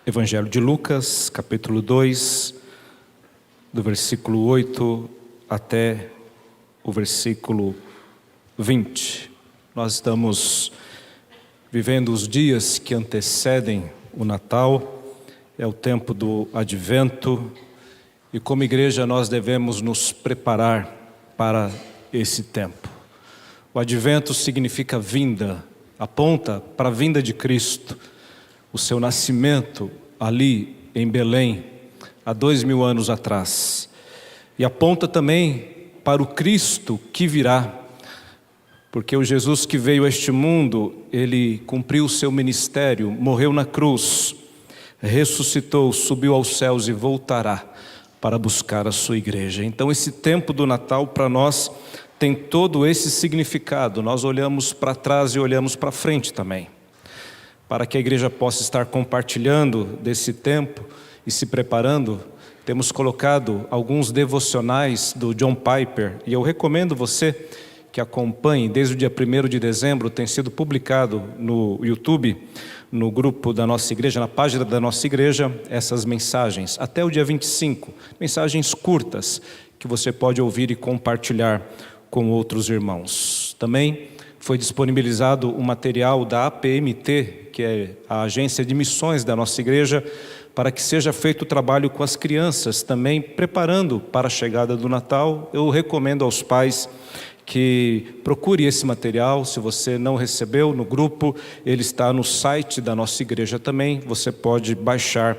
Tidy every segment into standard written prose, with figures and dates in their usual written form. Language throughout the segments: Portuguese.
Evangelho de Lucas, capítulo 2, do versículo 8 até o versículo 20. Nós estamos vivendo os dias que antecedem o Natal, é o tempo do Advento, e como igreja nós devemos nos preparar para esse tempo. O Advento significa vinda, aponta para a vinda de Cristo, o seu nascimento ali em Belém, há 2000 anos atrás. E aponta também para o Cristo que virá, porque o Jesus que veio a este mundo, ele cumpriu o seu ministério, morreu na cruz, ressuscitou, subiu aos céus e voltará para buscar a sua igreja. Então esse tempo do Natal para nós tem todo esse significado. Nós olhamos para trás e olhamos para frente também, para que a igreja possa estar compartilhando desse tempo e se preparando. Temos colocado alguns devocionais do John Piper, e eu recomendo você que acompanhe. Desde o dia 1º de dezembro tem sido publicado no YouTube, no grupo da nossa igreja, na página da nossa igreja, essas mensagens, até o dia 25, mensagens curtas, que você pode ouvir e compartilhar com outros irmãos. Também foi disponibilizado o material da APMT, que é a agência de missões da nossa igreja, para que seja feito o trabalho com as crianças, também preparando para a chegada do Natal. Eu recomendo aos pais que procure esse material. Se você não recebeu no grupo, ele está no site da nossa igreja também. Você pode baixar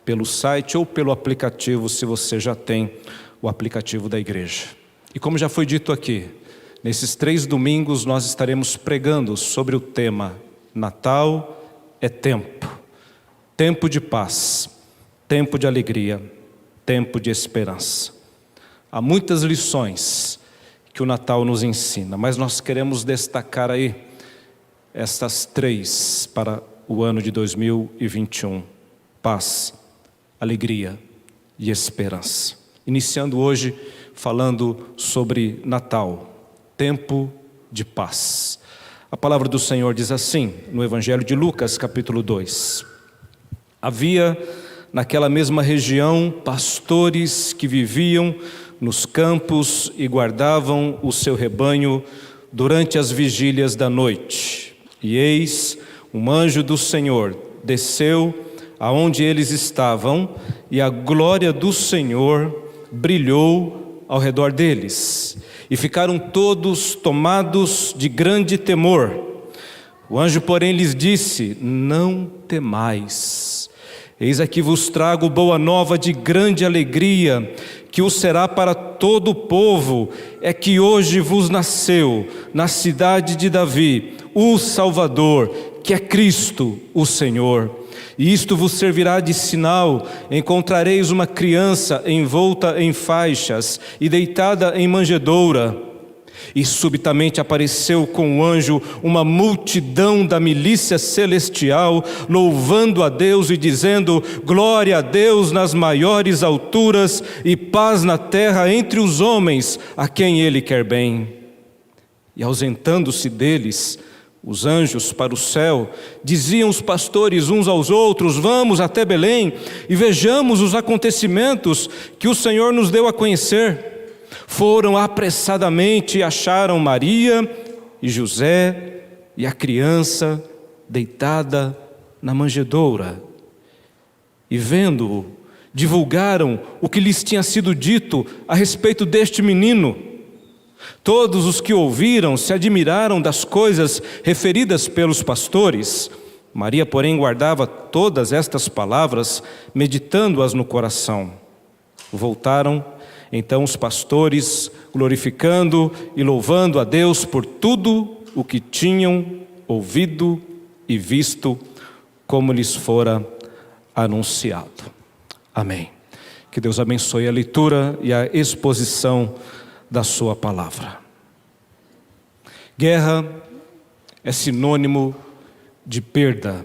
pelo site ou pelo aplicativo, se você já tem o aplicativo da igreja. E como já foi dito aqui, nesses 3 domingos nós estaremos pregando sobre o tema Natal é tempo, tempo de paz, tempo de alegria, tempo de esperança. Há muitas lições que o Natal nos ensina, mas nós queremos destacar aí essas 3 para o ano de 2021. Paz, alegria e esperança. Iniciando hoje falando sobre Natal, tempo de paz. A palavra do Senhor diz assim, no Evangelho de Lucas, capítulo 2. Havia naquela mesma região pastores que viviam nos campos e guardavam o seu rebanho durante as vigílias da noite. E eis, um anjo do Senhor desceu aonde eles estavam, e a glória do Senhor brilhou ao redor deles. E ficaram todos tomados de grande temor. O anjo, porém, lhes disse: não temais. Eis aqui vos trago boa nova de grande alegria, que o será para todo o povo. É que hoje vos nasceu, na cidade de Davi, o Salvador, que é Cristo, o Senhor. E isto vos servirá de sinal: encontrareis uma criança envolta em faixas e deitada em manjedoura. E subitamente apareceu com o anjo uma multidão da milícia celestial, louvando a Deus e dizendo: glória a Deus nas maiores alturas e paz na terra entre os homens a quem Ele quer bem. E ausentando-se deles os anjos para o céu, diziam os pastores uns aos outros: vamos até Belém e vejamos os acontecimentos que o Senhor nos deu a conhecer. Foram apressadamente e acharam Maria e José e a criança deitada na manjedoura. E vendo-o, divulgaram o que lhes tinha sido dito a respeito deste menino. Todos os que ouviram se admiraram das coisas referidas pelos pastores. Maria, porém, guardava todas estas palavras, meditando-as no coração. Voltaram então os pastores, glorificando e louvando a Deus por tudo o que tinham ouvido e visto, como lhes fora anunciado. Amém. Que Deus abençoe a leitura e a exposição da sua palavra. Guerra é sinônimo de perda.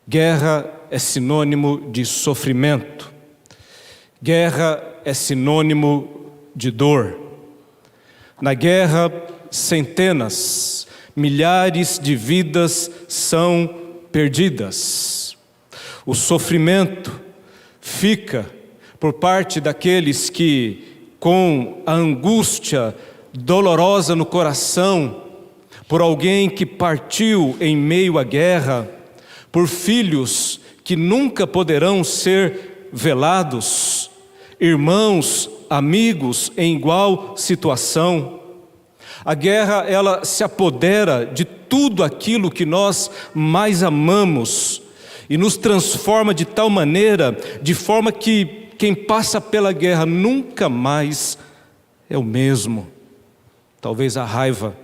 Guerra é sinônimo de sofrimento. Guerra é sinônimo de dor. Na guerra, centenas, milhares de vidas são perdidas. O sofrimento fica por parte daqueles que, com a angústia dolorosa no coração, por alguém que partiu em meio à guerra, por filhos que nunca poderão ser velados, irmãos, amigos em igual situação. A guerra, ela se apodera de tudo aquilo que nós mais amamos e nos transforma de tal maneira, de forma que quem passa pela guerra nunca mais é o mesmo. Talvez a raiva,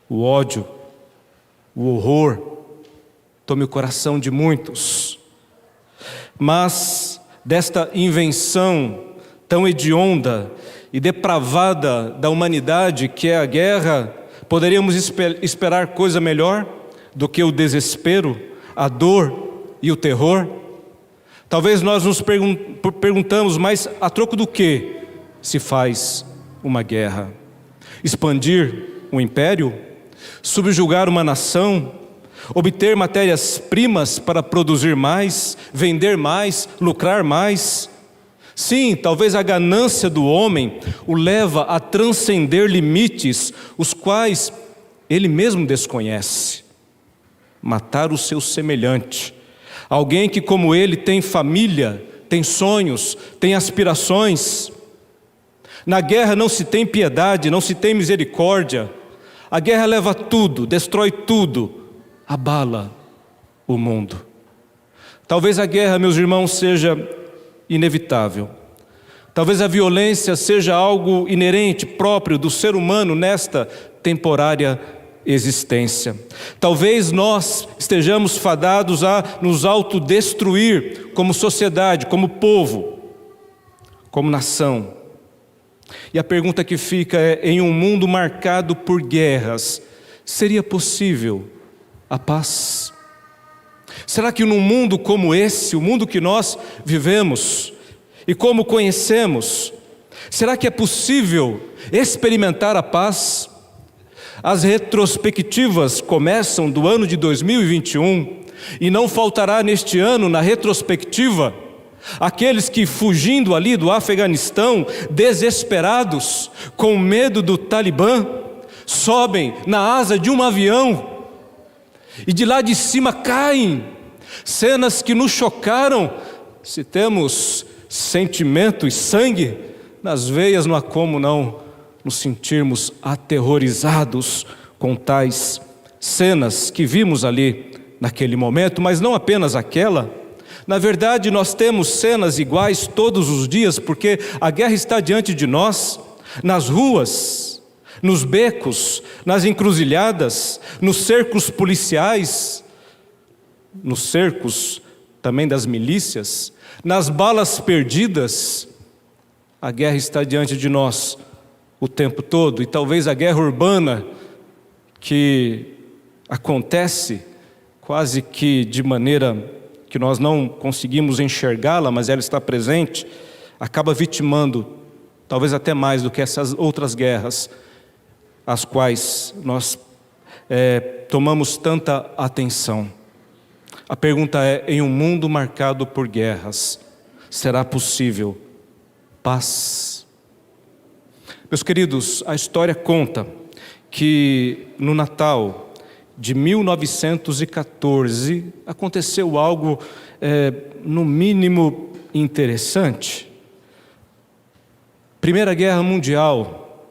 o ódio, o horror tome o coração de muitos. Mas desta invenção tão hedionda e depravada da humanidade que é a guerra, poderíamos esperar coisa melhor do que o desespero, a dor e o terror? Talvez nós nos perguntamos, mas a troco do que se faz uma guerra? Expandir um império? Subjugar uma nação? Obter matérias-primas para produzir mais, vender mais, lucrar mais? Sim, talvez a ganância do homem o leva a transcender limites, os quais ele mesmo desconhece. Matar o seu semelhante, alguém que como ele tem família, tem sonhos, tem aspirações. Na guerra não se tem piedade, não se tem misericórdia. A guerra leva tudo, destrói tudo, abala o mundo. Talvez a guerra, meus irmãos, seja inevitável. Talvez a violência seja algo inerente, próprio do ser humano nesta temporária existência. Talvez nós estejamos fadados a nos autodestruir como sociedade, como povo, como nação. E a pergunta que fica é: em um mundo marcado por guerras, seria possível a paz? Será que num mundo como esse, o mundo que nós vivemos e como conhecemos, será que é possível experimentar a paz? As retrospectivas começam do ano de 2021 e não faltará neste ano, na retrospectiva, aqueles que, fugindo ali do Afeganistão, desesperados, com medo do Talibã, sobem na asa de um avião e de lá de cima caem. Cenas que nos chocaram. Se temos sentimento e sangue nas veias, não há como não nos sentirmos aterrorizados com tais cenas que vimos ali naquele momento, mas não apenas aquela. Na verdade, nós temos cenas iguais todos os dias, porque a guerra está diante de nós, nas ruas, nos becos, nas encruzilhadas, nos cercos policiais, nos cercos também das milícias, nas balas perdidas. A guerra está diante de nós o tempo todo, e talvez a guerra urbana que acontece quase que de maneira que nós não conseguimos enxergá-la, mas ela está presente, acaba vitimando, talvez até mais do que essas outras guerras, às quais nós tomamos tanta atenção. A pergunta é: em um mundo marcado por guerras, será possível paz? Meus queridos, a história conta que no Natal de 1914 aconteceu algo no mínimo interessante. Primeira Guerra Mundial,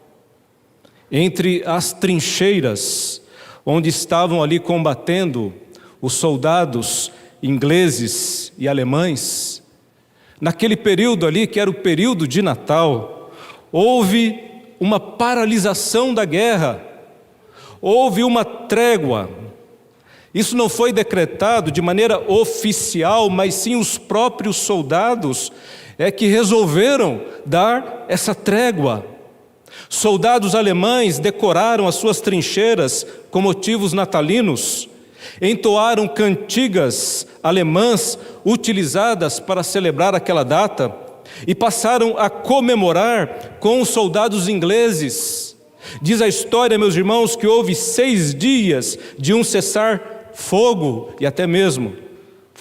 entre as trincheiras onde estavam ali combatendo os soldados ingleses e alemães, naquele período ali, que era o período de Natal, houve uma paralisação da guerra, houve uma trégua. Isso não foi decretado de maneira oficial, mas sim os próprios soldados que resolveram dar essa trégua. Soldados alemães decoraram as suas trincheiras com motivos natalinos, entoaram cantigas alemãs utilizadas para celebrar aquela data e passaram a comemorar com os soldados ingleses. Diz a história, meus irmãos, que houve 6 dias de um cessar-fogo e até mesmo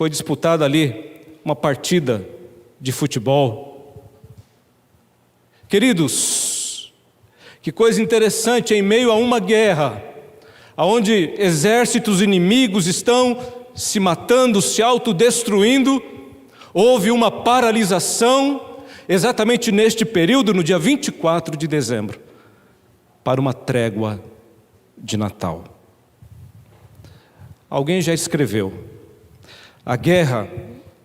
foi disputada ali uma partida de futebol. Queridos, que coisa interessante, em meio a uma guerra, onde exércitos inimigos estão se matando, se autodestruindo, houve uma paralisação exatamente neste período, no dia 24 de dezembro, para uma trégua de Natal. Alguém já escreveu: a guerra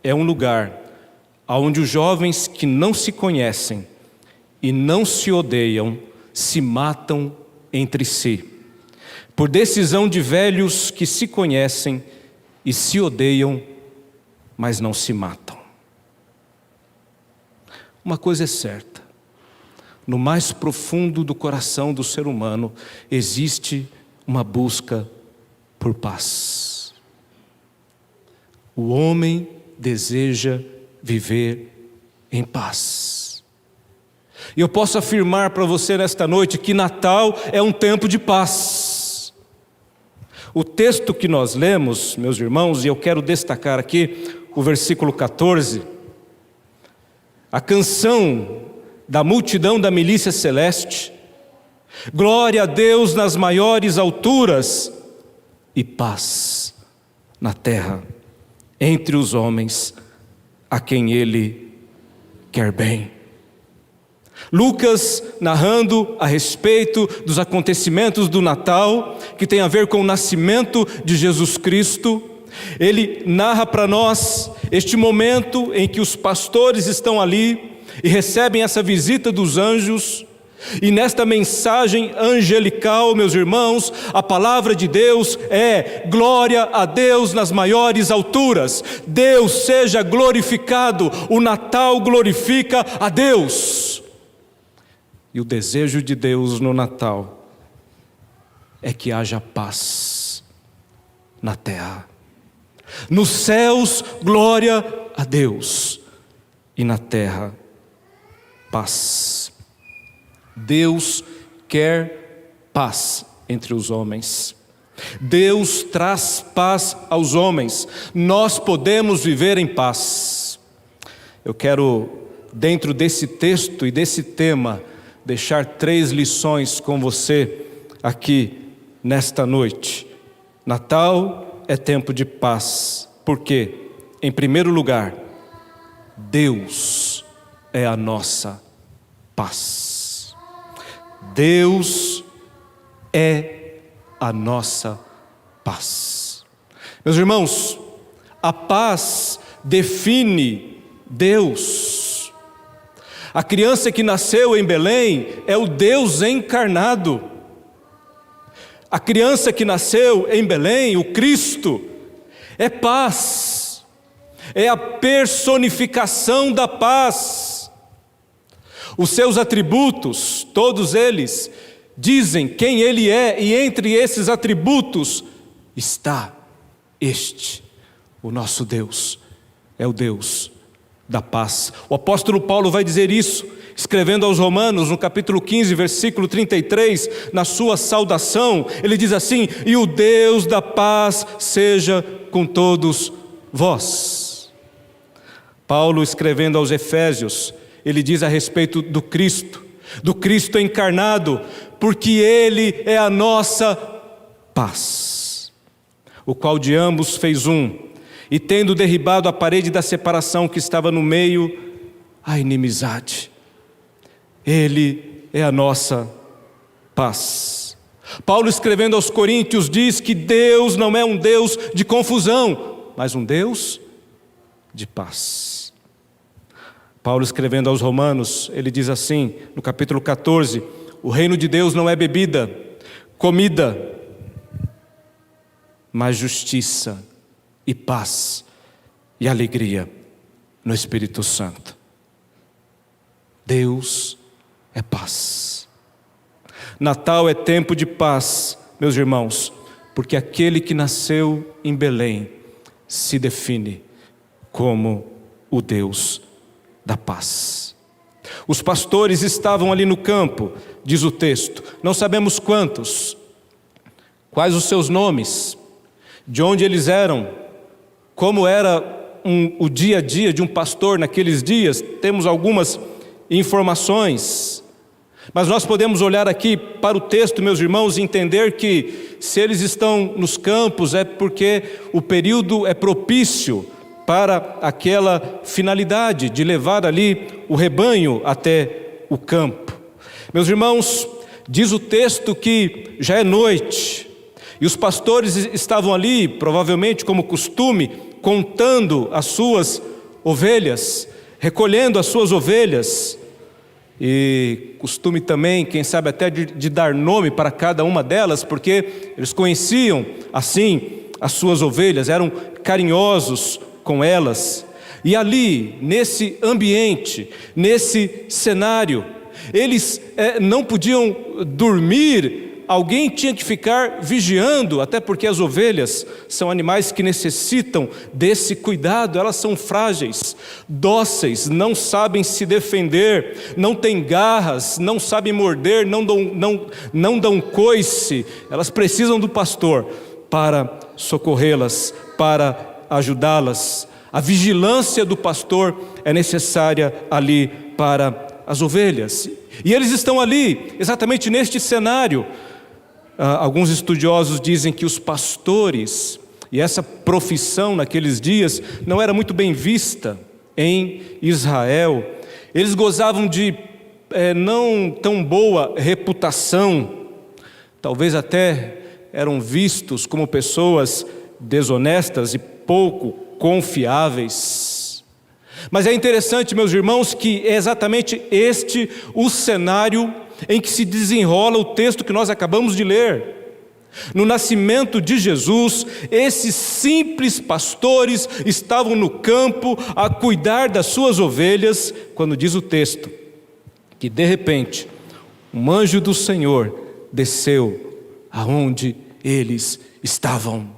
é um lugar onde os jovens que não se conhecem e não se odeiam se matam entre si, por decisão de velhos que se conhecem e se odeiam, mas não se matam. Uma coisa é certa: no mais profundo do coração do ser humano existe uma busca por paz. O homem deseja viver em paz. E eu posso afirmar para você nesta noite que Natal é um tempo de paz. O texto que nós lemos, meus irmãos, e eu quero destacar aqui o versículo 14, a canção da multidão da milícia celeste: glória a Deus nas maiores alturas e paz na terra entre os homens a quem Ele quer bem. Lucas, narrando a respeito dos acontecimentos do Natal, que tem a ver com o nascimento de Jesus Cristo, ele narra para nós este momento em que os pastores estão ali e recebem essa visita dos anjos. E nesta mensagem angelical, meus irmãos, a palavra de Deus é: glória a Deus nas maiores alturas. Deus seja glorificado. O Natal glorifica a Deus. E o desejo de Deus no Natal é que haja paz na terra. Nos céus, glória a Deus, e na terra, paz. Deus quer paz entre os homens. Deus traz paz aos homens. Nós podemos viver em paz. Eu quero, dentro desse texto e desse tema, deixar 3 lições com você aqui nesta noite. Natal é tempo de paz. Por quê? Em primeiro lugar, Deus é a nossa paz. Deus é a nossa paz. Meus irmãos, a paz define Deus. A criança que nasceu em Belém é o Deus encarnado. A criança que nasceu em Belém, o Cristo, é paz. É a personificação da paz. Os seus atributos, todos eles, dizem quem Ele é, e entre esses atributos está este: o nosso Deus é o Deus da paz. O apóstolo Paulo vai dizer isso, escrevendo aos Romanos, no capítulo 15, versículo 33, na sua saudação, ele diz assim: e o Deus da paz seja com todos vós. Paulo, escrevendo aos Efésios, ele diz a respeito do Cristo encarnado, porque Ele é a nossa paz, o qual de ambos fez um, e tendo derribado a parede da separação que estava no meio, a inimizade. Ele é a nossa paz. Paulo, escrevendo aos Coríntios, diz que Deus não é um Deus de confusão, mas um Deus de paz. Paulo, escrevendo aos Romanos, ele diz assim, no capítulo 14, o reino de Deus não é bebida, comida, mas justiça e paz e alegria no Espírito Santo. Deus é paz. Natal é tempo de paz, meus irmãos, porque aquele que nasceu em Belém se define como o Deus da paz. Os pastores estavam ali no campo, diz o texto, não sabemos quantos, quais os seus nomes, de onde eles eram, como era o dia a dia de um pastor naqueles dias, temos algumas informações. Mas nós podemos olhar aqui para o texto, meus irmãos, e entender que se eles estão nos campos é porque o período é propício para aquela finalidade de levar ali o rebanho até o campo. Meus irmãos, diz o texto que já é noite e os pastores estavam ali, provavelmente como costume, contando as suas ovelhas, recolhendo as suas ovelhas. E costume também, quem sabe até de dar nome para cada uma delas, porque eles conheciam assim as suas ovelhas, eram carinhosos com elas. E ali, nesse ambiente, nesse cenário, eles não podiam dormir, alguém tinha que ficar vigiando, até porque as ovelhas são animais que necessitam desse cuidado, elas são frágeis, dóceis, não sabem se defender, não têm garras, não sabem morder, não dão coice, elas precisam do pastor para socorrê-las, para ajudá-las. A vigilância do pastor é necessária ali para as ovelhas. E eles estão ali, exatamente neste cenário. Alguns estudiosos dizem que os pastores, e essa profissão naqueles dias, não era muito bem vista em Israel. Eles gozavam de não tão boa reputação, talvez até eram vistos como pessoas desonestas e pouco confiáveis. Mas é interessante, meus irmãos, que é exatamente este o cenário em que se desenrola o texto que nós acabamos de ler. No nascimento de Jesus, esses simples pastores estavam no campo a cuidar das suas ovelhas, quando diz o texto que de repente um anjo do Senhor desceu aonde eles estavam,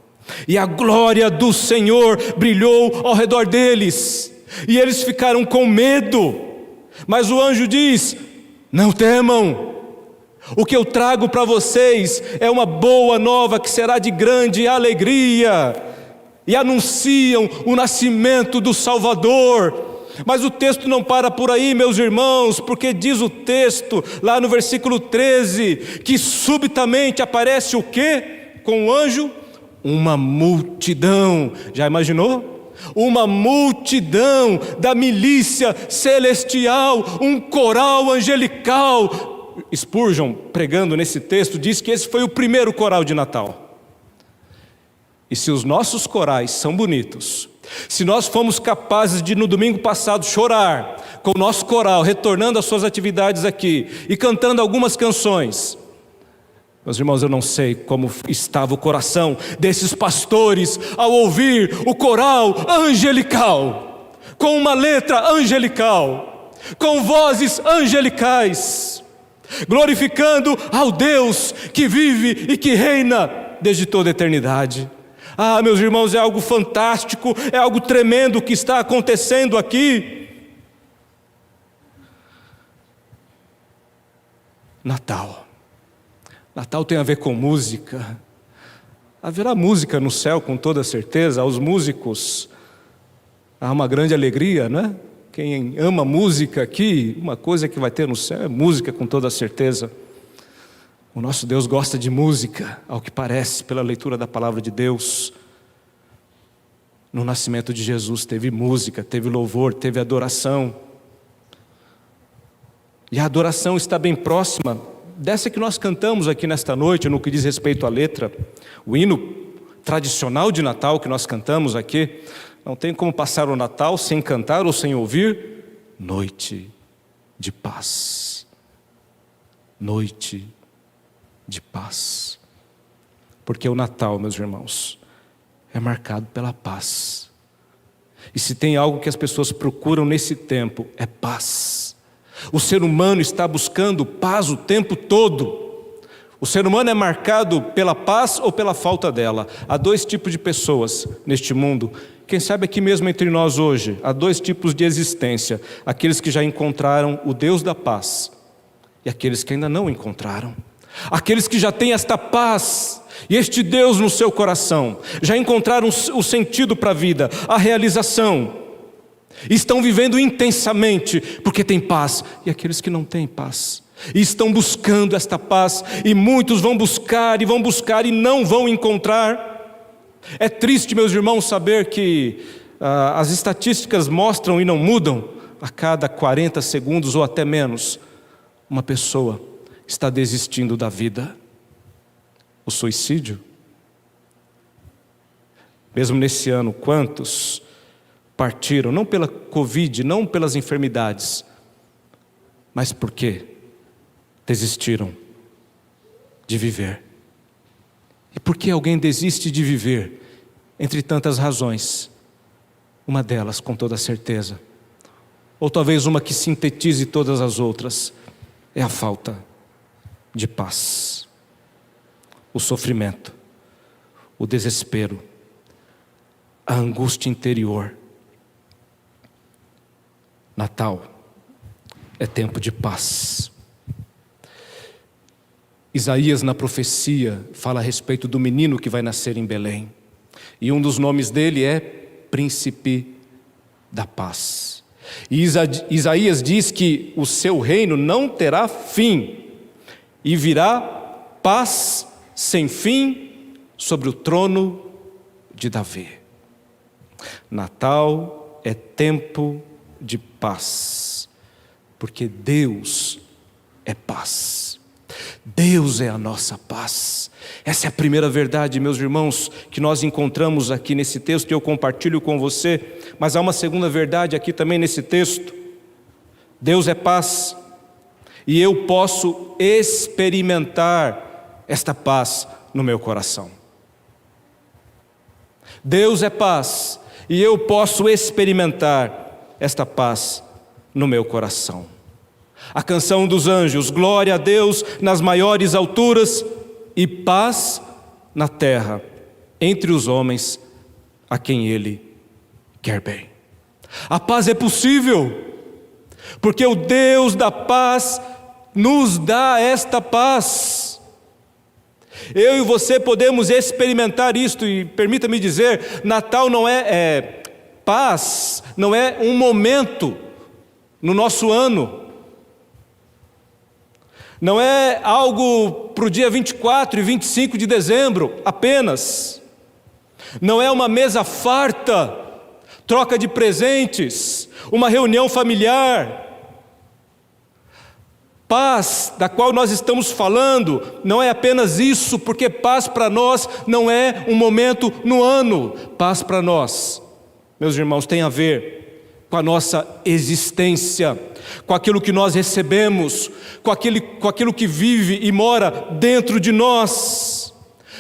e a glória do Senhor brilhou ao redor deles, e eles ficaram com medo. Mas o anjo diz: não temam, o que eu trago para vocês é uma boa nova que será de grande alegria. E anunciam o nascimento do Salvador. Mas o texto não para por aí, meus irmãos, porque diz o texto, lá no versículo 13, que subitamente aparece o quê? Com o anjo? Uma multidão. Já imaginou? Uma multidão da milícia celestial, um coral angelical. Spurgeon, pregando nesse texto, diz que esse foi o primeiro coral de Natal. E se os nossos corais são bonitos, se nós fomos capazes de no domingo passado chorar com o nosso coral, retornando às suas atividades aqui e cantando algumas canções, meus irmãos, eu não sei como estava o coração desses pastores ao ouvir o coral angelical, com uma letra angelical, com vozes angelicais, glorificando ao Deus que vive e que reina desde toda a eternidade. Ah, meus irmãos, é algo fantástico, é algo tremendo que está acontecendo aqui. Natal. Natal tem a ver com música. Haverá música no céu com toda certeza. Aos músicos há uma grande alegria, né? Quem ama música aqui, uma coisa que vai ter no céu é música com toda certeza. O nosso Deus gosta de música, ao que parece, pela leitura da palavra de Deus. No nascimento de Jesus teve música, teve louvor, teve adoração. E a adoração está bem próxima dessa que nós cantamos aqui nesta noite, no que diz respeito à letra. O hino tradicional de Natal que nós cantamos aqui, não tem como passar o Natal sem cantar ou sem ouvir Noite de Paz. Noite de paz. Porque o Natal, meus irmãos, é marcado pela paz. E se tem algo que as pessoas procuram nesse tempo, é paz. O ser humano está buscando paz o tempo todo. O ser humano é marcado pela paz ou pela falta dela. Há dois tipos de pessoas neste mundo. Quem sabe aqui mesmo entre nós hoje, há dois tipos de existência. Aqueles que já encontraram o Deus da paz e aqueles que ainda não encontraram. Aqueles que já têm esta paz e este Deus no seu coração, já encontraram o sentido para a vida, a realização, estão vivendo intensamente porque têm paz. E aqueles que não têm paz e estão buscando esta paz, e muitos vão buscar e não vão encontrar. É triste, meus irmãos, saber que as estatísticas mostram e não mudam. A cada 40 segundos ou até menos, uma pessoa está desistindo da vida. O suicídio. Mesmo nesse ano, quantos partiram, não pela Covid, não pelas enfermidades, mas porque desistiram de viver. E por que alguém desiste de viver? Entre tantas razões, uma delas, com toda certeza, ou talvez uma que sintetize todas as outras, é a falta de paz, o sofrimento, o desespero, a angústia interior. Natal é tempo de paz. Isaías, na profecia, fala a respeito do menino que vai nascer em Belém, e um dos nomes dele é Príncipe da Paz. E Isaías diz que o seu reino não terá fim, e virá paz sem fim sobre o trono de Davi. Natal é tempo de paz, porque Deus é paz. Deus é a nossa paz. Essa é a primeira verdade, meus irmãos, que nós encontramos aqui nesse texto, e eu compartilho com você. Mas há uma segunda verdade aqui também nesse texto. Deus é paz, e eu posso experimentar esta paz no meu coração. Deus é paz, e eu posso experimentar esta paz no meu coração. A canção dos anjos: glória a Deus nas maiores alturas e paz na terra entre os homens a quem Ele quer bem. A paz é possível, porque o Deus da paz nos dá esta paz. Eu e você podemos experimentar isto, e permita-me dizer, Natal não é paz, não é um momento no nosso ano, não é algo para o dia 24 e 25 de dezembro apenas, não é uma mesa farta, troca de presentes, uma reunião familiar. Paz da qual nós estamos falando não é apenas isso, porque paz para nós não é um momento no ano. Paz para nós, meus irmãos, tem a ver com a nossa existência, com aquilo que nós recebemos, com aquilo que vive e mora dentro de nós.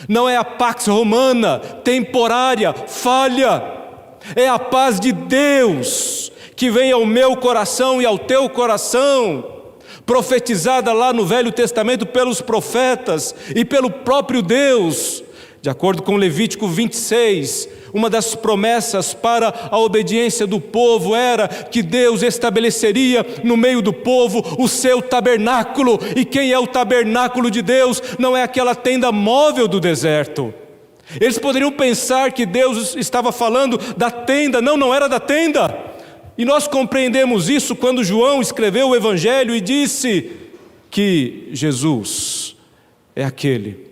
Não é a pax romana, temporária, falha. É a paz de Deus que vem ao meu coração e ao teu coração, profetizada lá no Velho Testamento pelos profetas e pelo próprio Deus. De acordo com Levítico 26, uma das promessas para a obediência do povo era que Deus estabeleceria no meio do povo o seu tabernáculo. E quem é o tabernáculo de Deus? Não é aquela tenda móvel do deserto. Eles poderiam pensar que Deus estava falando da tenda. Não era da tenda. E nós compreendemos isso quando João escreveu o Evangelho e disse que Jesus é aquele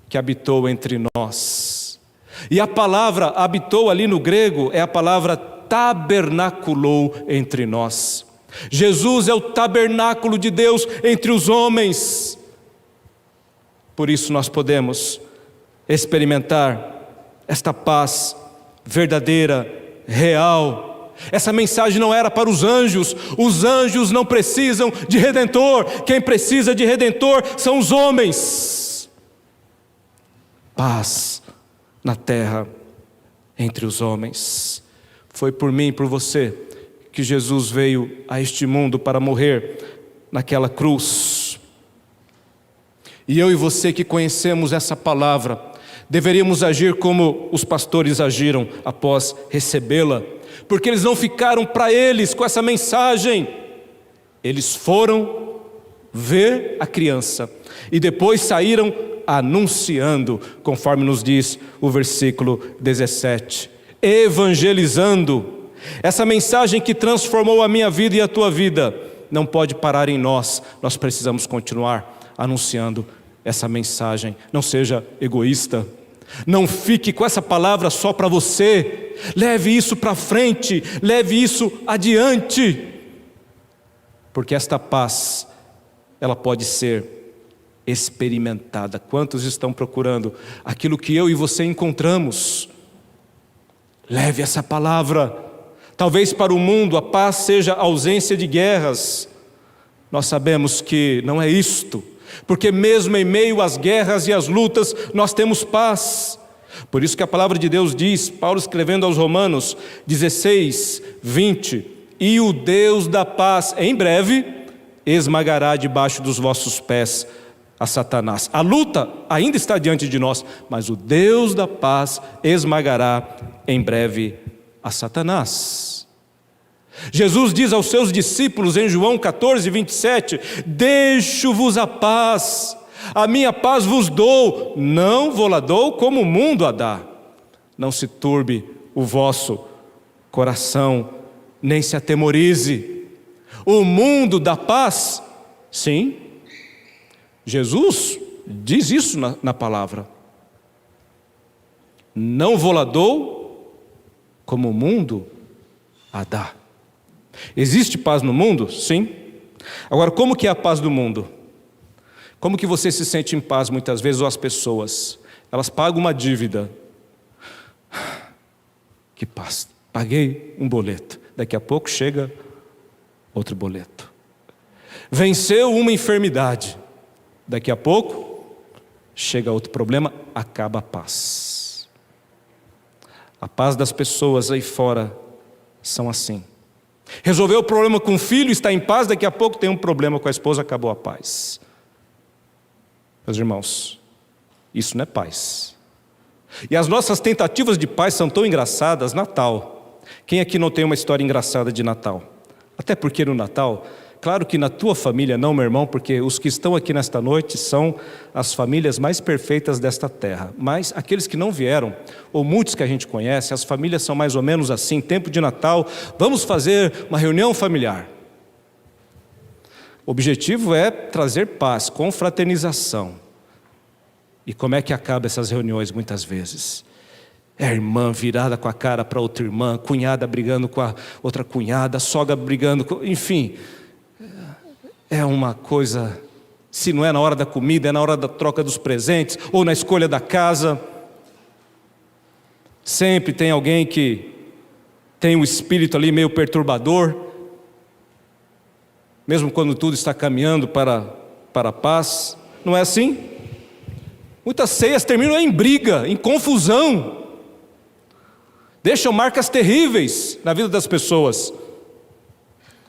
que habitou entre nós. E a palavra habitou ali no grego é a palavra tabernaculou entre nós. Jesus é o tabernáculo de Deus entre os homens. Por isso nós podemos experimentar esta paz verdadeira, real. Essa mensagem não era para os anjos não precisam de redentor, quem precisa de redentor são os homens. Paz na terra entre os homens. Foi por mim e por você que Jesus veio a este mundo para morrer naquela cruz. E eu e você que conhecemos essa palavra, deveríamos agir como os pastores agiram após recebê-la, porque eles não ficaram para eles com essa mensagem, eles foram, ver a criança, e depois saíram anunciando, conforme nos diz o versículo 17, evangelizando. Essa mensagem que transformou a minha vida e a tua vida não pode parar em nós, nós precisamos continuar anunciando essa mensagem. Não seja egoísta, não fique com essa palavra só para você, leve isso para frente, leve isso adiante, porque esta paz, ela pode ser experimentada. Quantos estão procurando aquilo que eu e você encontramos? Leve essa palavra. Talvez para o mundo a paz seja a ausência de guerras. Nós sabemos que não é isto, porque mesmo em meio às guerras e às lutas, nós temos paz. Por isso que a palavra de Deus diz, Paulo escrevendo aos Romanos 16, 20, e o Deus da paz, em breve, esmagará debaixo dos vossos pés a Satanás. A luta ainda está diante de nós, mas o Deus da paz esmagará em breve a Satanás. Jesus diz aos seus discípulos em João 14, 27, deixo-vos a paz, a minha paz vos dou, não vou-la dou como o mundo a dá. Não se turbe o vosso coração, nem se atemorize. O mundo dá paz? Sim. Jesus diz isso na palavra. Não vou-la dou como o mundo a dá. Existe paz no mundo? Sim. Agora, como que é a paz do mundo? Como que você se sente em paz muitas vezes, ou as pessoas? Elas pagam uma dívida. Que paz, paguei um boleto. Daqui a pouco chega outro boleto. Venceu uma enfermidade. Daqui a pouco chega outro problema, acaba a paz. A paz das pessoas aí fora são assim. Resolveu o problema com o filho, está em paz, daqui a pouco tem um problema com a esposa, acabou a paz. Meus irmãos, isso não é paz. E as nossas tentativas de paz são tão engraçadas. Natal. Quem aqui não tem uma história engraçada de Natal? Até porque no Natal, claro que na tua família não, meu irmão, porque os que estão aqui nesta noite são as famílias mais perfeitas desta terra. Mas aqueles que não vieram, ou muitos que a gente conhece, as famílias são mais ou menos assim, tempo de Natal, vamos fazer uma reunião familiar. O objetivo é trazer paz, confraternização. E como é que acaba essas reuniões muitas vezes? É a irmã virada com a cara para outra irmã, cunhada brigando com a outra cunhada, sogra brigando com... Enfim, é uma coisa, se não é na hora da comida, é na hora da troca dos presentes, ou na escolha da casa. Sempre tem alguém que tem um espírito ali meio perturbador, mesmo quando tudo está caminhando para a paz. Não é assim? Muitas ceias terminam em briga, em confusão. Deixam marcas terríveis na vida das pessoas.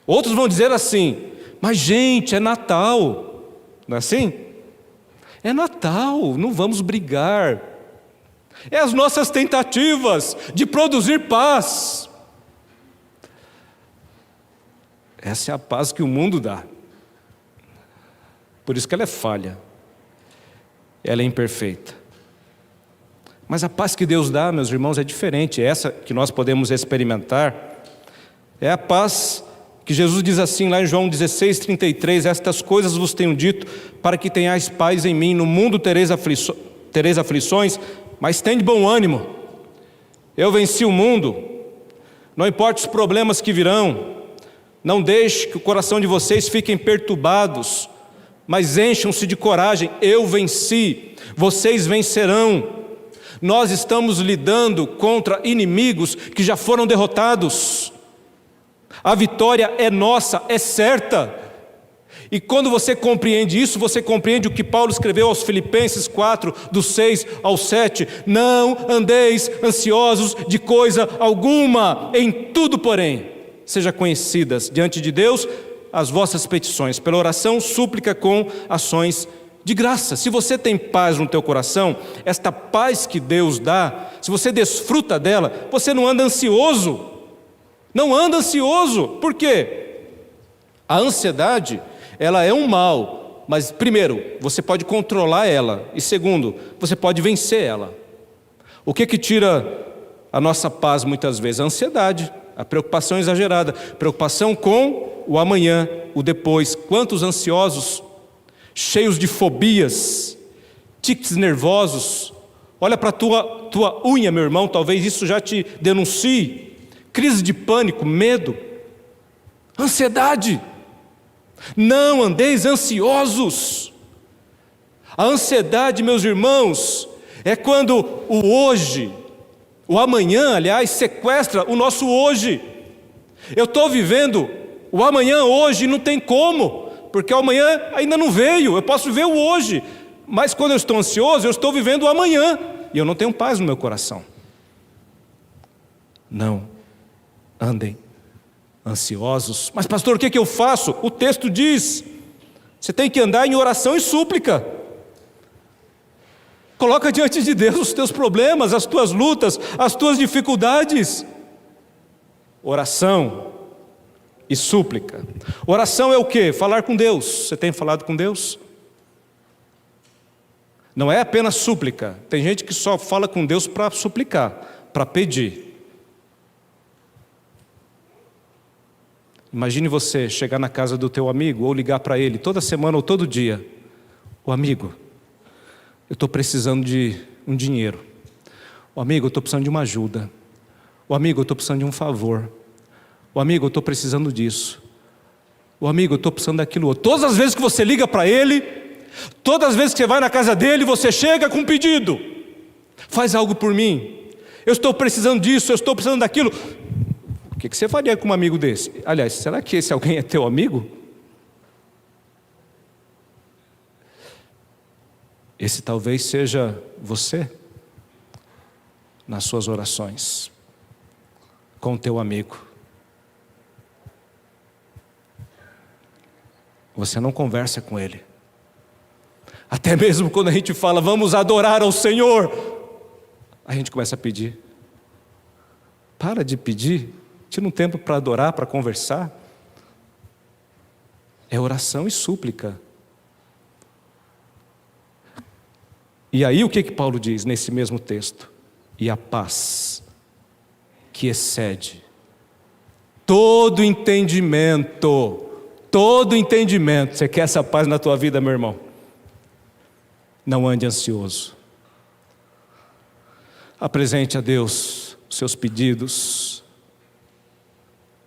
Outros vão dizer assim, mas gente, é Natal. Não é assim? É Natal, não vamos brigar. É as nossas tentativas de produzir paz. Essa é a paz que o mundo dá. Por isso que ela é falha. Ela é imperfeita. Mas a paz que Deus dá, meus irmãos, é diferente. Essa que nós podemos experimentar é a paz que Jesus diz assim lá em João 16, 33, estas coisas vos tenho dito para que tenhais paz em mim. No mundo tereis aflições, mas tende bom ânimo. Eu venci o mundo. Não importa os problemas que virão. Não deixe que o coração de vocês fiquem perturbados, mas encham-se de coragem. Eu venci, vocês vencerão. Nós estamos lidando contra inimigos que já foram derrotados. A vitória é nossa, é certa. E quando você compreende isso, você compreende o que Paulo escreveu aos Filipenses 4, do 6 ao 7. Não andeis ansiosos de coisa alguma, em tudo, porém, seja conhecidas diante de Deus as vossas petições, pela oração, súplica com ações de graça. Se você tem paz no teu coração, esta paz que Deus dá, se você desfruta dela, você não anda ansioso. Não anda ansioso. Por quê? A ansiedade ela é um mal, mas primeiro, você pode controlar ela, e segundo, você pode vencer ela. O que tira a nossa paz muitas vezes? A ansiedade, a preocupação exagerada, preocupação com o amanhã, o depois. Quantos ansiosos, cheios de fobias, tiques nervosos. Olha para a tua unha, meu irmão, talvez isso já te denuncie. Crise de pânico, medo, ansiedade. Não andeis ansiosos. A ansiedade, meus irmãos, é quando o hoje, o amanhã, aliás, sequestra o nosso hoje. Eu estou vivendo o amanhã hoje e não tem como, porque o amanhã ainda não veio. Eu posso viver o hoje, mas quando eu estou ansioso, eu estou vivendo o amanhã e eu não tenho paz no meu coração. Não andem ansiosos. Mas pastor, o que eu faço? O texto diz, você tem que andar em oração e súplica. Coloca diante de Deus os teus problemas, as tuas lutas, as tuas dificuldades. Oração e súplica. Oração é o quê? Falar com Deus. Você tem falado com Deus? Não é apenas súplica. Tem gente que só fala com Deus para suplicar, para pedir. Imagine você chegar na casa do teu amigo ou ligar para ele toda semana ou todo dia. Ô amigo, eu estou precisando de um dinheiro. Ô amigo, eu estou precisando de uma ajuda. Ô amigo, eu estou precisando de um favor. Ô amigo, eu estou precisando disso. Ô amigo, eu estou precisando daquilo outro. Todas as vezes que você liga para ele, todas as vezes que você vai na casa dele, você chega com um pedido. Faz algo por mim. Eu estou precisando disso, eu estou precisando daquilo. O que você faria com um amigo desse? Aliás, será que esse alguém é teu amigo? Esse talvez seja você, nas suas orações, com o teu amigo. Você não conversa com ele. Até mesmo quando a gente fala, vamos adorar ao Senhor, a gente começa a pedir. Para de pedir. Tira um tempo para adorar, para conversar. É oração e súplica. E aí o que Paulo diz nesse mesmo texto? E a paz que excede todo entendimento. Você quer essa paz na tua vida, meu irmão? Não ande ansioso. Apresente a Deus os seus pedidos.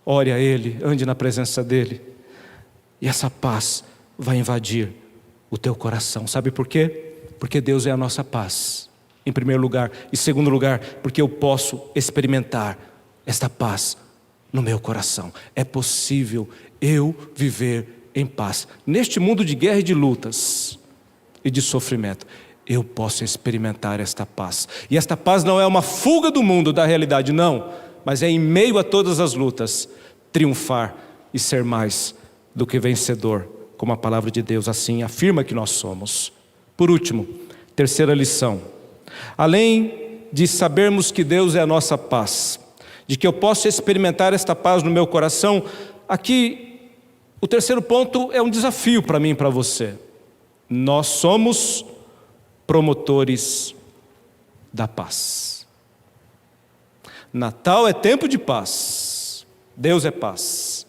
Ore a Ele, ande na presença dEle. E essa paz vai invadir o teu coração. Sabe por quê? Porque Deus é a nossa paz, em primeiro lugar. Em segundo lugar, porque eu posso experimentar esta paz no meu coração. É possível eu viver em paz. Neste mundo de guerra e de lutas e de sofrimento, eu posso experimentar esta paz. E esta paz não é uma fuga do mundo, da realidade, não. Mas é em meio a todas as lutas, triunfar e ser mais do que vencedor, como a palavra de Deus assim afirma que nós somos. Por último, terceira lição. Além de sabermos que Deus é a nossa paz, de que eu posso experimentar esta paz no meu coração, aqui o terceiro ponto é um desafio para mim e para você. Nós somos promotores da paz. Natal é tempo de paz. Deus é paz.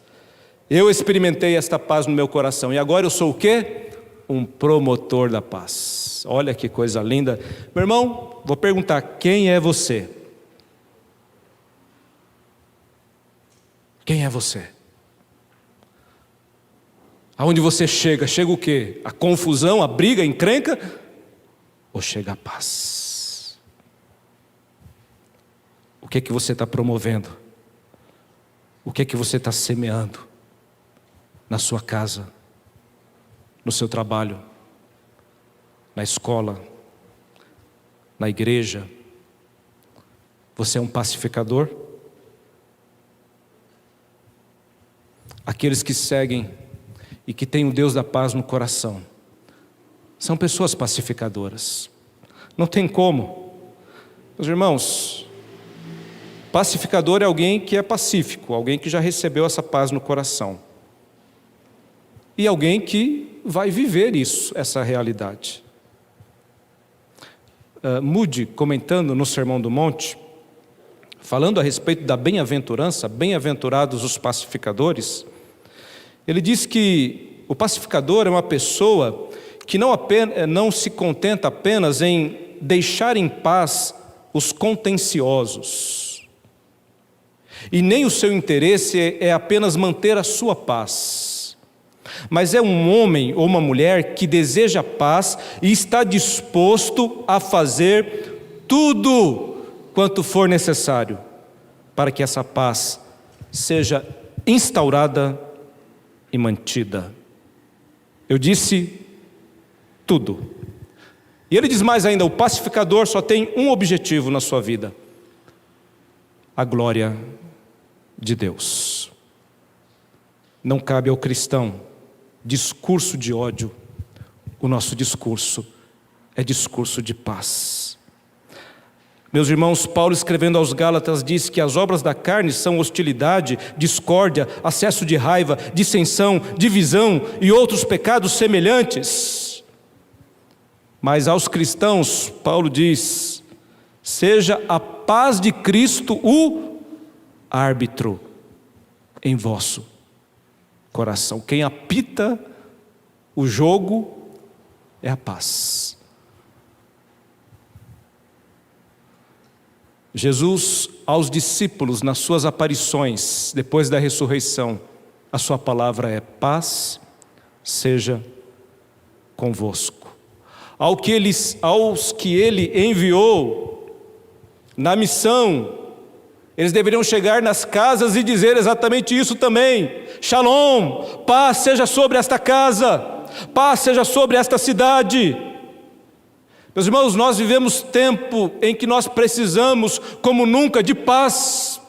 Eu experimentei esta paz no meu coração. E agora eu sou o quê? Um promotor da paz. Olha que coisa linda. Meu irmão, vou perguntar, quem é você? Quem é você? Aonde você chega? Chega o quê? A confusão, a briga, a encrenca? Ou chega a paz? O que você está promovendo? O que você está semeando? Na sua casa, no seu trabalho, na escola, na igreja? Você é um pacificador? Aqueles que seguem e que têm o Deus da paz no coração são pessoas pacificadoras. Não tem como. Meus irmãos, pacificador é alguém que é pacífico, alguém que já recebeu essa paz no coração. e alguém que vai viver isso, essa realidade. Moody, comentando no Sermão do Monte, falando a respeito da bem-aventurança, bem-aventurados os pacificadores, ele diz que o pacificador é uma pessoa que não se contenta apenas em deixar em paz os contenciosos, e nem o seu interesse é apenas manter a sua paz, mas é um homem ou uma mulher que deseja paz e está disposto a fazer tudo quanto for necessário para que essa paz seja instaurada e mantida. Eu disse tudo. E ele diz mais ainda: o pacificador só tem um objetivo na sua vida: a glória de Deus. Não cabe ao cristão discurso de ódio. O nosso discurso é discurso de paz. Meus irmãos, Paulo, escrevendo aos Gálatas, diz que as obras da carne são hostilidade, discórdia, acesso de raiva, dissensão, divisão e outros pecados semelhantes. Mas aos cristãos, Paulo diz: seja a paz de Cristo o árbitro em vosso coração. Quem apita o jogo é a paz. Jesus, aos discípulos, nas suas aparições, depois da ressurreição, a sua palavra é: paz seja convosco. Aos que ele enviou na missão, eles deveriam chegar nas casas e dizer exatamente isso também: Shalom, paz seja sobre esta casa, paz seja sobre esta cidade. Meus irmãos, nós vivemos tempo em que nós precisamos, como nunca, de paz.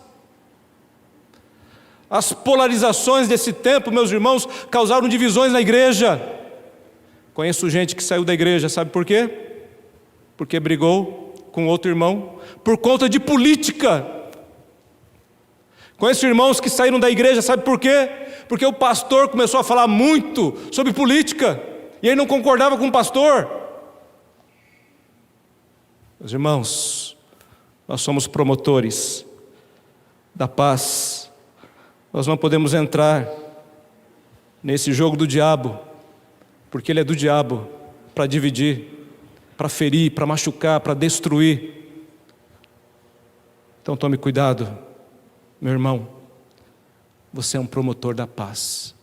As polarizações desse tempo, meus irmãos, causaram divisões na igreja. Conheço gente que saiu da igreja, sabe por quê? Porque brigou com outro irmão, por conta de política. Conheço irmãos que saíram da igreja, sabe por quê? Porque o pastor começou a falar muito sobre política, e ele não concordava com o pastor. Meus irmãos, nós somos promotores da paz. Nós não podemos entrar nesse jogo do diabo, porque ele é do diabo, para dividir, para ferir, para machucar, para destruir. Então tome cuidado, meu irmão. Você é um promotor da paz.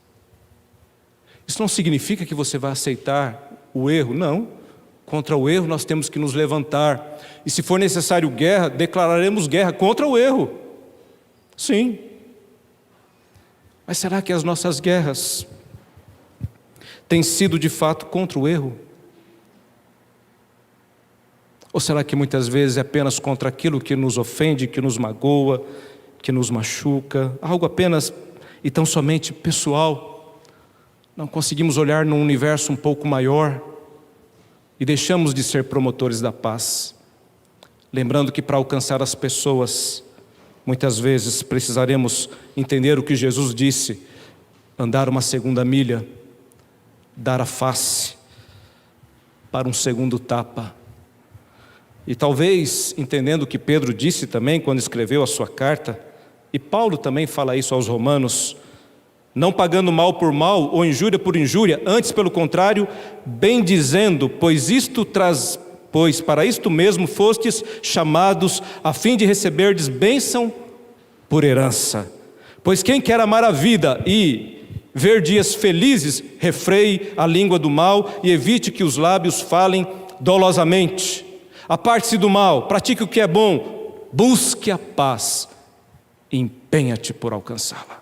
Isso não significa que você vai aceitar o erro, não. Contra o erro nós temos que nos levantar. E se for necessário guerra, declararemos guerra contra o erro. Sim. Mas será que as nossas guerras têm sido de fato contra o erro? Ou será que muitas vezes é apenas contra aquilo que nos ofende, que nos magoa, que nos machuca? Algo apenas e tão somente pessoal? Não conseguimos olhar num universo um pouco maior e deixamos de ser promotores da paz, lembrando que para alcançar as pessoas, muitas vezes precisaremos entender o que Jesus disse: andar uma segunda milha, dar a face para um segundo tapa. E talvez, entendendo o que Pedro disse também quando escreveu a sua carta, e Paulo também fala isso aos Romanos: não pagando mal por mal ou injúria por injúria, antes pelo contrário, bem dizendo, pois para isto mesmo fostes chamados, a fim de receberdes bênção por herança. Pois quem quer amar a vida e ver dias felizes, refreie a língua do mal e evite que os lábios falem dolosamente. Aparte-se do mal, pratique o que é bom, busque a paz e empenha-te por alcançá-la.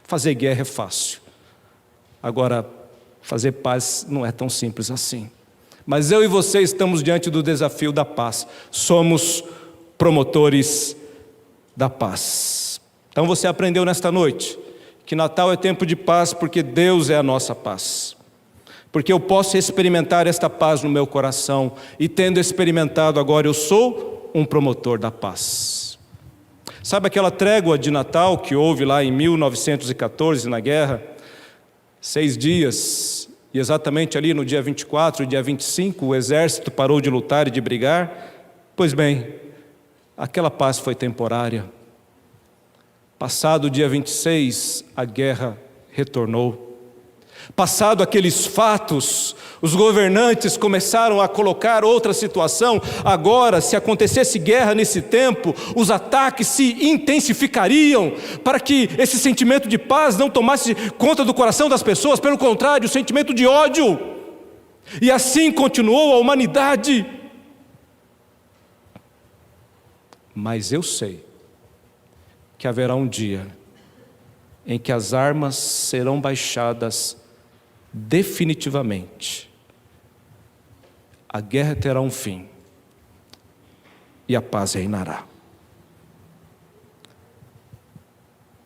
Fazer guerra é fácil. Agora, fazer paz não é tão simples assim. Mas eu e você estamos diante do desafio da paz. Somos promotores da paz. Então você aprendeu nesta noite que Natal é tempo de paz porque Deus é a nossa paz. Porque eu posso experimentar esta paz no meu coração. E tendo experimentado agora, eu sou um promotor da paz. Sabe aquela trégua de Natal que houve lá em 1914 na guerra? 6 dias, e exatamente ali no dia 24 e dia 25, o exército parou de lutar e de brigar. Pois bem, aquela paz foi temporária. Passado o dia 26, a guerra retornou. Passado aqueles fatos, os governantes começaram a colocar outra situação. Agora, se acontecesse guerra nesse tempo, os ataques se intensificariam, para que esse sentimento de paz não tomasse conta do coração das pessoas. Pelo contrário, o sentimento de ódio. E assim continuou a humanidade. Mas eu sei que haverá um dia em que as armas serão baixadas definitivamente. A guerra terá um fim e a paz reinará.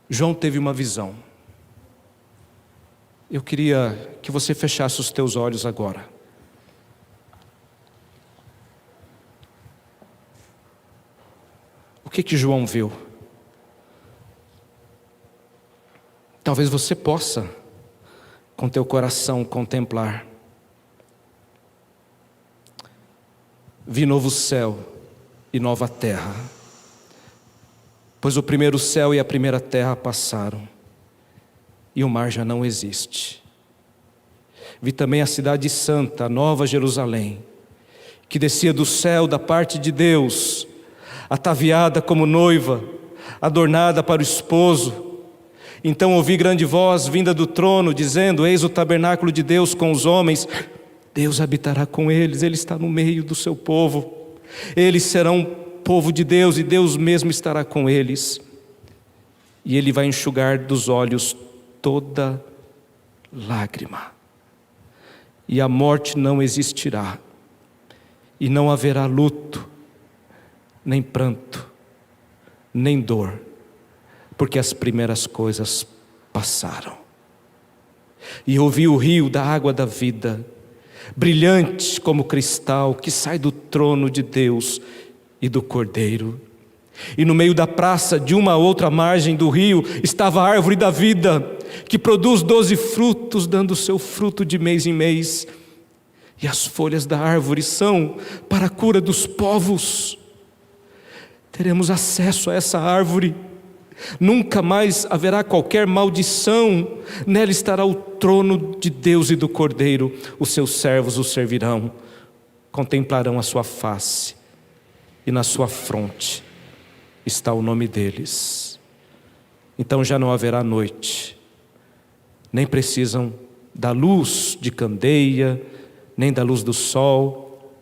João teve uma visão. Eu queria que você fechasse os teus olhos agora. O que João viu? Talvez você possa, com teu coração, contemplar. Vi novo céu e nova terra, pois o primeiro céu e a primeira terra passaram, e o mar já não existe. Vi também a cidade santa, a nova Jerusalém, que descia do céu da parte de Deus, ataviada como noiva, adornada para o esposo. Então ouvi grande voz vinda do trono, dizendo: eis o tabernáculo de Deus com os homens, Deus habitará com eles, Ele está no meio do seu povo. Eles serão povo de Deus, e Deus mesmo estará com eles. E Ele vai enxugar dos olhos toda lágrima. E a morte não existirá, e não haverá luto, nem pranto, nem dor, porque as primeiras coisas passaram. E ouvi o rio da água da vida, brilhante como cristal, que sai do trono de Deus e do Cordeiro. E no meio da praça, de uma a outra margem do rio, estava a árvore da vida, que produz 12 frutos, dando seu fruto de mês em mês. E as folhas da árvore são para a cura dos povos. Teremos acesso a essa árvore. Nunca mais haverá qualquer maldição. Nela estará o trono de Deus e do Cordeiro. Os seus servos o servirão, contemplarão a sua face, e na sua fronte está o nome deles. Então já não haverá noite, nem precisam da luz de candeia, nem da luz do sol,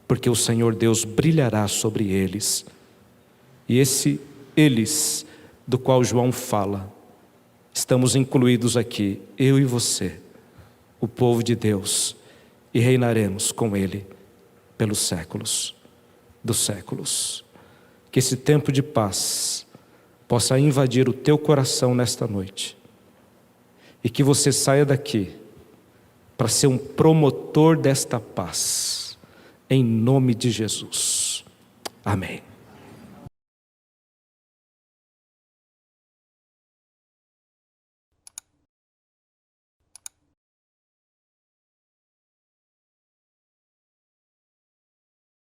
porque o Senhor Deus brilhará sobre eles. E esse eles do qual João fala, estamos incluídos aqui, eu e você, o povo de Deus, e reinaremos com Ele pelos séculos dos séculos. Que esse tempo de paz possa invadir o teu coração nesta noite, e que você saia daqui para ser um promotor desta paz, em nome de Jesus. Amém.